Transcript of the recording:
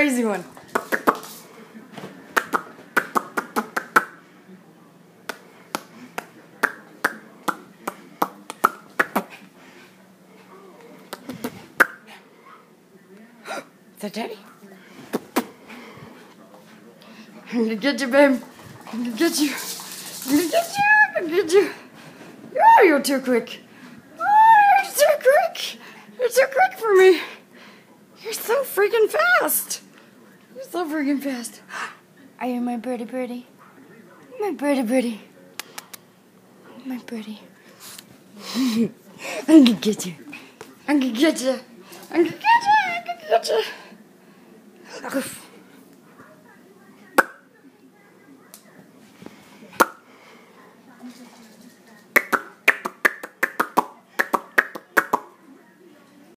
crazy one. Is that Daddy? I'm gonna get you, babe. I'm gonna get you. I'm gonna get you. I'm gonna get you. Oh, you're too quick. Oh, you're too quick. You're too quick for me. You're so freaking fast. You're so freaking fast. Are you my birdie birdie? My birdie birdie. My birdie. I'm gonna get you. I'm gonna get you. I'm gonna get you. I'm gonna get you.